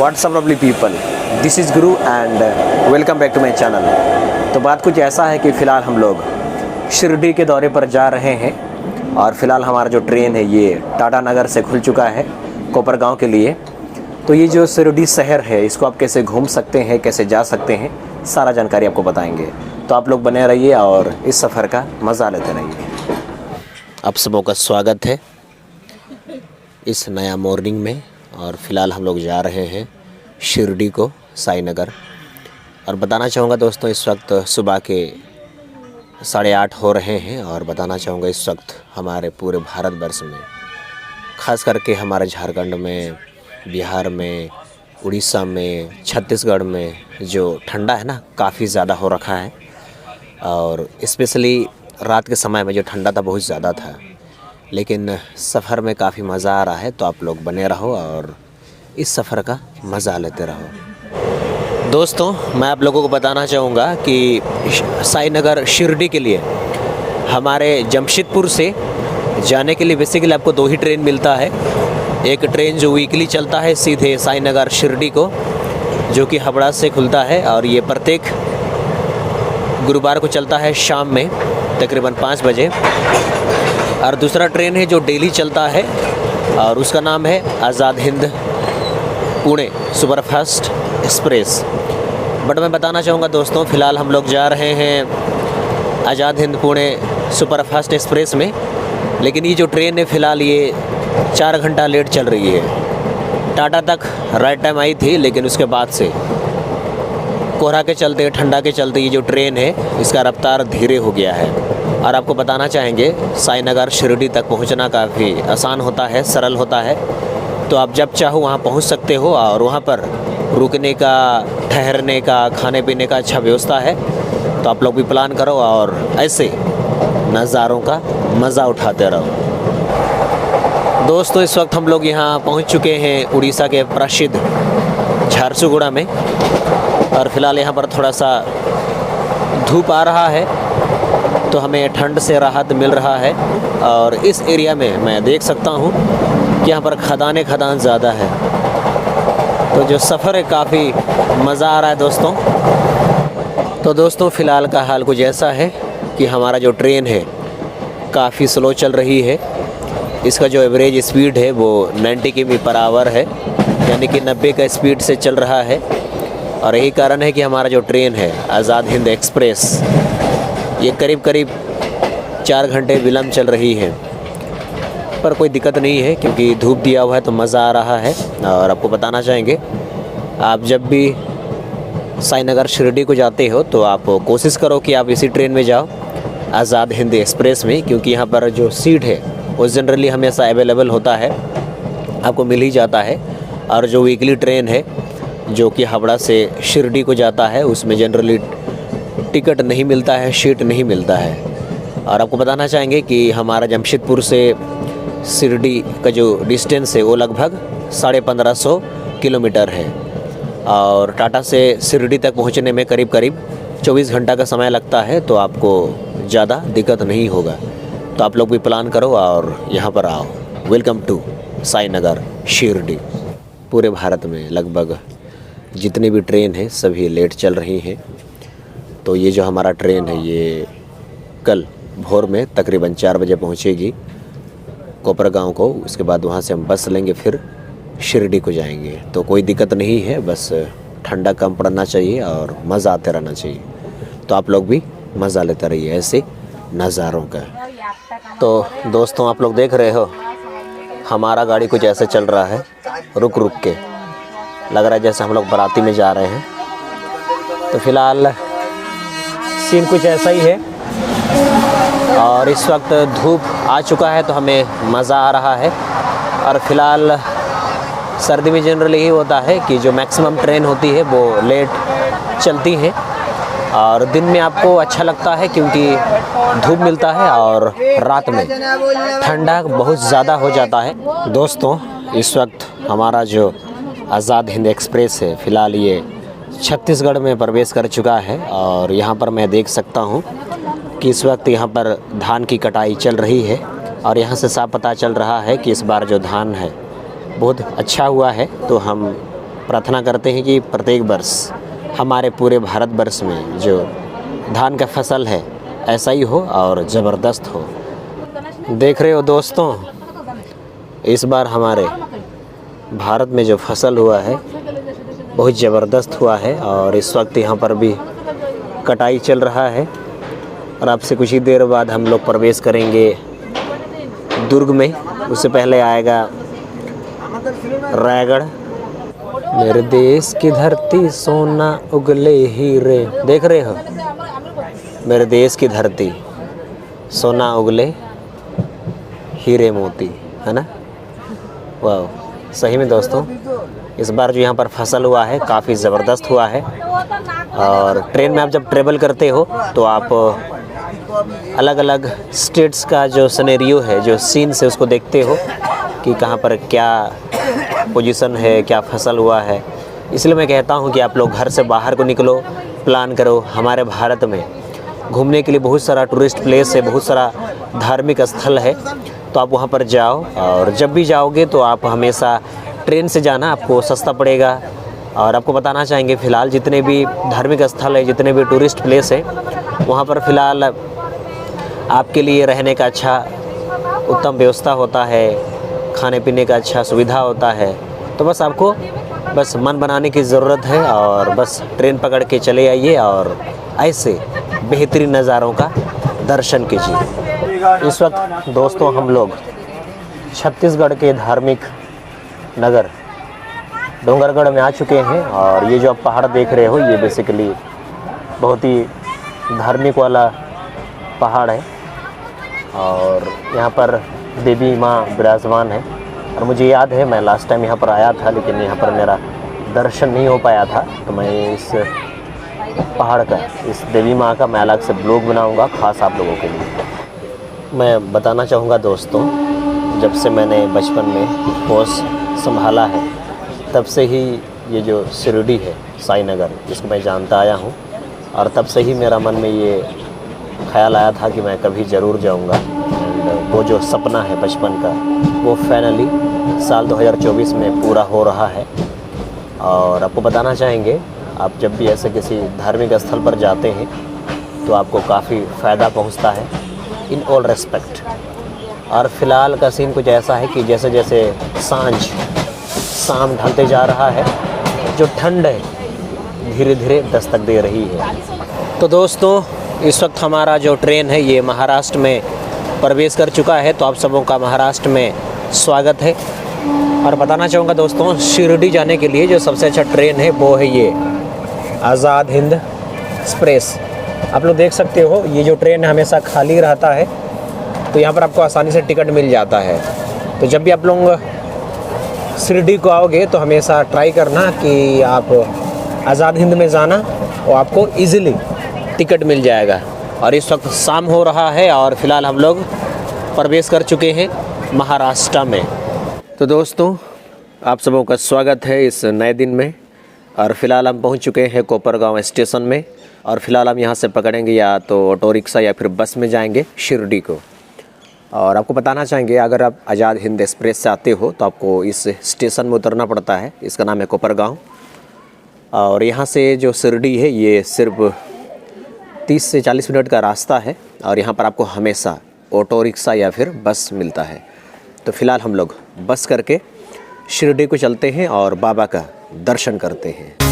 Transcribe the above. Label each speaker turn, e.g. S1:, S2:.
S1: WhatsApp lovely people, this is Guru and welcome back to my channel. तो बात कुछ ऐसा है कि फ़िलहाल हम लोग शिरडी के दौरे पर जा रहे हैं और फ़िलहाल हमारा जो ट्रेन है ये टाटा नगर से खुल चुका है कोपरगांव के लिए। तो ये जो शिरडी शहर है इसको आप कैसे घूम सकते हैं, कैसे जा सकते हैं, सारा जानकारी आपको बताएंगे। तो आप लोग बने रहिए और इस सफ़र का मज़ा लेते रहिए। आप सबों का स्वागत है इस नया मॉर्निंग में। और फ़िलहाल हम लोग जा रहे हैं शिरडी को, साई नगर। और बताना चाहूँगा दोस्तों, इस वक्त सुबह के 8:30 हो रहे हैं। और बताना चाहूँगा इस वक्त हमारे पूरे भारतवर्ष में, ख़ास करके हमारे झारखंड में, बिहार में, उड़ीसा में, छत्तीसगढ़ में जो ठंडा है ना, काफ़ी ज़्यादा हो रखा है। और स्पेशली रात के समय में जो ठंडा था बहुत ज़्यादा था, लेकिन सफ़र में काफ़ी मज़ा आ रहा है। तो आप लोग बने रहो और इस सफ़र का मज़ा लेते रहो। दोस्तों, मैं आप लोगों को बताना चाहूँगा कि साई नगर शिरडी के लिए हमारे जमशेदपुर से जाने के लिए बेसिकली आपको 2 ही ट्रेन मिलता है। एक ट्रेन जो वीकली चलता है सीधे साई नगर शिरडी को, जो कि हावड़ा से खुलता है और ये प्रत्येक गुरुवार को चलता है शाम में तकरीबन 5 बजे। और दूसरा ट्रेन है जो डेली चलता है और उसका नाम है Azad Hind Pune superfast express. But मैं बताना चाहूँगा दोस्तों, फ़िलहाल हम लोग जा रहे हैं आज़ाद हिंद पुणे सुपरफास्ट एक्सप्रेस में। लेकिन ये जो ट्रेन है फ़िलहाल ये 4 घंटा लेट चल रही है। टाटा तक राइट टाइम आई थी, लेकिन उसके बाद से कोहरा के चलते, ठंडा के चलते ये जो ट्रेन है इसका रफ्तार धीरे हो गया है। और आपको बताना चाहेंगे साई नगर शिरडी तक पहुंचना काफ़ी आसान होता है, सरल होता है। तो आप जब चाहो वहां पहुंच सकते हो और वहां पर रुकने का, ठहरने का, खाने पीने का अच्छा व्यवस्था है। तो आप लोग भी प्लान करो और ऐसे नज़ारों का मज़ा उठाते रहो। दोस्तों, इस वक्त हम लोग यहाँ पहुँच चुके हैं उड़ीसा के प्रसिद्ध झारसुगुड़ा में। और फ़िलहाल यहाँ पर थोड़ा सा धूप आ रहा है तो हमें ठंड से राहत मिल रहा है। और इस एरिया में मैं देख सकता हूँ कि यहाँ पर खदान ज़्यादा है। तो जो सफ़र है काफ़ी मज़ा आ रहा है दोस्तों। तो दोस्तों, फ़िलहाल का हाल कुछ ऐसा है कि हमारा जो ट्रेन है काफ़ी स्लो चल रही है। इसका जो एवरेज स्पीड है वो 90 किमी/आवर है, यानी कि 90 का स्पीड से चल रहा है। और यही कारण है कि हमारा जो ट्रेन है आज़ाद हिंद एक्सप्रेस ये करीब 4 घंटे विलम्ब चल रही है। पर कोई दिक्कत नहीं है क्योंकि धूप दिया हुआ है तो मज़ा आ रहा है। और आपको बताना चाहेंगे, आप जब भी साई नगर शिरडी को जाते हो तो आप कोशिश करो कि आप इसी ट्रेन में जाओ, आज़ाद हिंद एक्सप्रेस में। क्योंकि यहाँ पर जो सीट है वो जनरली हमेशा अवेलेबल होता है, आपको मिल ही जाता है। और जो वीकली ट्रेन है जो कि हावड़ा से शिरडी को जाता है उसमें जनरली टिकट नहीं मिलता है, सीट नहीं मिलता है। और आपको बताना चाहेंगे कि हमारा जमशेदपुर से शिरडी का जो डिस्टेंस है वो लगभग 1550 किलोमीटर है। और टाटा से शिरडी तक पहुंचने में करीब 24 घंटा का समय लगता है। तो आपको ज़्यादा दिक्कत नहीं होगा। तो आप लोग भी प्लान करो और यहाँ पर आओ। Welcome to Sai Nagar Shirdi. पूरे भारत में लगभग जितनी भी ट्रेन है सभी लेट चल रही हैं। तो ये जो हमारा ट्रेन है ये कल भोर में तकरीबन 4 बजे पहुँचेगी कोपरगांव को। उसके बाद वहाँ से हम बस लेंगे, फिर शिरडी को जाएंगे। तो कोई दिक्कत नहीं है, बस ठंडा कम पड़ना चाहिए और मज़ा आते रहना चाहिए। तो आप लोग भी मज़ा लेते रहिए ऐसे नज़ारों का। तो दोस्तों, आप लोग देख रहे हो हमारा गाड़ी कुछ ऐसे चल रहा है, रुक रुक के। लग रहा है जैसे हम लोग बाराती में जा रहे हैं। तो फ़िलहाल सीन कुछ ऐसा ही है। और इस वक्त धूप आ चुका है तो हमें मज़ा आ रहा है। और फ़िलहाल सर्दी में जनरली यही होता है कि जो मैक्सिमम ट्रेन होती है वो लेट चलती हैं। और दिन में आपको अच्छा लगता है क्योंकि धूप मिलता है और रात में ठंडा बहुत ज़्यादा हो जाता है। दोस्तों, इस वक्त हमारा जो आज़ाद हिंद एक्सप्रेस है फ़िलहाल ये छत्तीसगढ़ में प्रवेश कर चुका है। और यहाँ पर मैं देख सकता हूँ कि इस वक्त यहाँ पर धान की कटाई चल रही है। और यहाँ से साफ पता चल रहा है कि इस बार जो धान है बहुत अच्छा हुआ है। तो हम प्रार्थना करते हैं कि प्रत्येक वर्ष हमारे पूरे भारतवर्ष में जो धान का फसल है ऐसा ही हो और ज़बरदस्त हो। देख रहे हो दोस्तों, इस बार हमारे भारत में जो फसल हुआ है बहुत ज़बरदस्त हुआ है और इस वक्त यहाँ पर भी कटाई चल रहा है और आपसे कुछ ही देर बाद हम लोग प्रवेश करेंगे दुर्ग में। उससे पहले आएगा रायगढ़। मेरे देश की धरती सोना उगले हीरे, देख रहे हो, मेरे देश की धरती सोना उगले हीरे मोती, है ना। वाह, सही में दोस्तों इस बार जो यहाँ पर फसल हुआ है काफ़ी ज़बरदस्त हुआ है। और ट्रेन में आप जब ट्रेवल करते हो तो आप अलग अलग स्टेट्स का जो सिनेरियो है, जो सीन्स है, उसको देखते हो कि कहाँ पर क्या पोजीशन है, क्या फसल हुआ है। इसलिए मैं कहता हूँ कि आप लोग घर से बाहर को निकलो, प्लान करो। हमारे भारत में घूमने के लिए बहुत सारा टूरिस्ट प्लेस है, बहुत सारा धार्मिक स्थल है, तो आप वहाँ पर जाओ। और जब भी जाओगे तो आप हमेशा ट्रेन से जाना, आपको सस्ता पड़ेगा। और आपको बताना चाहेंगे फ़िलहाल जितने भी धार्मिक स्थल है, जितने भी टूरिस्ट प्लेस है, वहाँ पर फ़िलहाल आपके लिए रहने का अच्छा उत्तम व्यवस्था होता है, खाने पीने का अच्छा सुविधा होता है। तो बस आपको बस मन बनाने की ज़रूरत है और बस ट्रेन पकड़ के चले आइए और ऐसे बेहतरीन नज़ारों का दर्शन कीजिए। इस वक्त दोस्तों हम लोग छत्तीसगढ़ के धार्मिक नगर डोंगरगढ़ में आ चुके हैं और ये जो आप पहाड़ देख रहे हो ये बेसिकली बहुत ही धार्मिक वाला पहाड़ है और यहाँ पर देवी माँ विराजमान है। और मुझे याद है मैं लास्ट टाइम यहाँ पर आया था, लेकिन यहाँ पर मेरा दर्शन नहीं हो पाया था, तो मैं इस पहाड़ का, इस देवी माँ का मैं अलग से ब्लॉग बनाऊँगा खास आप लोगों के लिए। मैं बताना चाहूँगा दोस्तों, जब से मैंने बचपन में होश संभाला है तब से ही ये जो शिरडी है, साई नगर, जिसको मैं जानता आया हूँ, और तब से ही मेरा मन में ये ख़्याल आया था कि मैं कभी ज़रूर जाऊँगा। एंड वो जो सपना है बचपन का वो फाइनली साल 2024 में पूरा हो रहा है। और आपको बताना चाहेंगे, आप जब भी ऐसे किसी धार्मिक स्थल पर जाते हैं तो आपको काफ़ी फ़ायदा पहुँचता है इन ऑल रेस्पेक्ट। और फ़िलहाल का सीन कुछ ऐसा है कि जैसे जैसे शाम ढलते जा रहा है, जो ठंड है धीरे धीरे दस्तक दे रही है। तो दोस्तों इस वक्त हमारा जो ट्रेन है ये महाराष्ट्र में प्रवेश कर चुका है, तो आप सबों का महाराष्ट्र में स्वागत है। और बताना चाहूँगा दोस्तों, शिरडी जाने के लिए जो सबसे अच्छा ट्रेन है वो है ये आज़ाद हिंद एक्सप्रेस। आप लोग देख सकते हो ये जो ट्रेन हमेशा खाली रहता है, तो यहाँ पर आपको आसानी से टिकट मिल जाता है। तो जब भी आप लोग शिरडी को आओगे तो हमेशा ट्राई करना कि आप आज़ाद हिंद में जाना और आपको इजीली टिकट मिल जाएगा। और इस वक्त शाम हो रहा है और फ़िलहाल हम लोग प्रवेश कर चुके हैं महाराष्ट्र में। तो दोस्तों आप सबों का स्वागत है इस नए दिन में। और फ़िलहाल हम पहुंच चुके हैं कोपरगांव स्टेशन में और फ़िलहाल हम यहां से पकड़ेंगे या तो ऑटो रिक्शा या फिर बस में जाएंगे शिरडी को। और आपको बताना चाहेंगे, अगर आप आज़ाद हिंद एक्सप्रेस से आते हो तो आपको इस स्टेशन में उतरना पड़ता है, इसका नाम है कोपरगांव। और यहाँ से जो शिरडी है ये सिर्फ 30 से 40 मिनट का रास्ता है और यहाँ पर आपको हमेशा ऑटो रिक्शा या फिर बस मिलता है। तो फ़िलहाल हम लोग बस करके शिरडी को चलते हैं और बाबा का दर्शन करते हैं।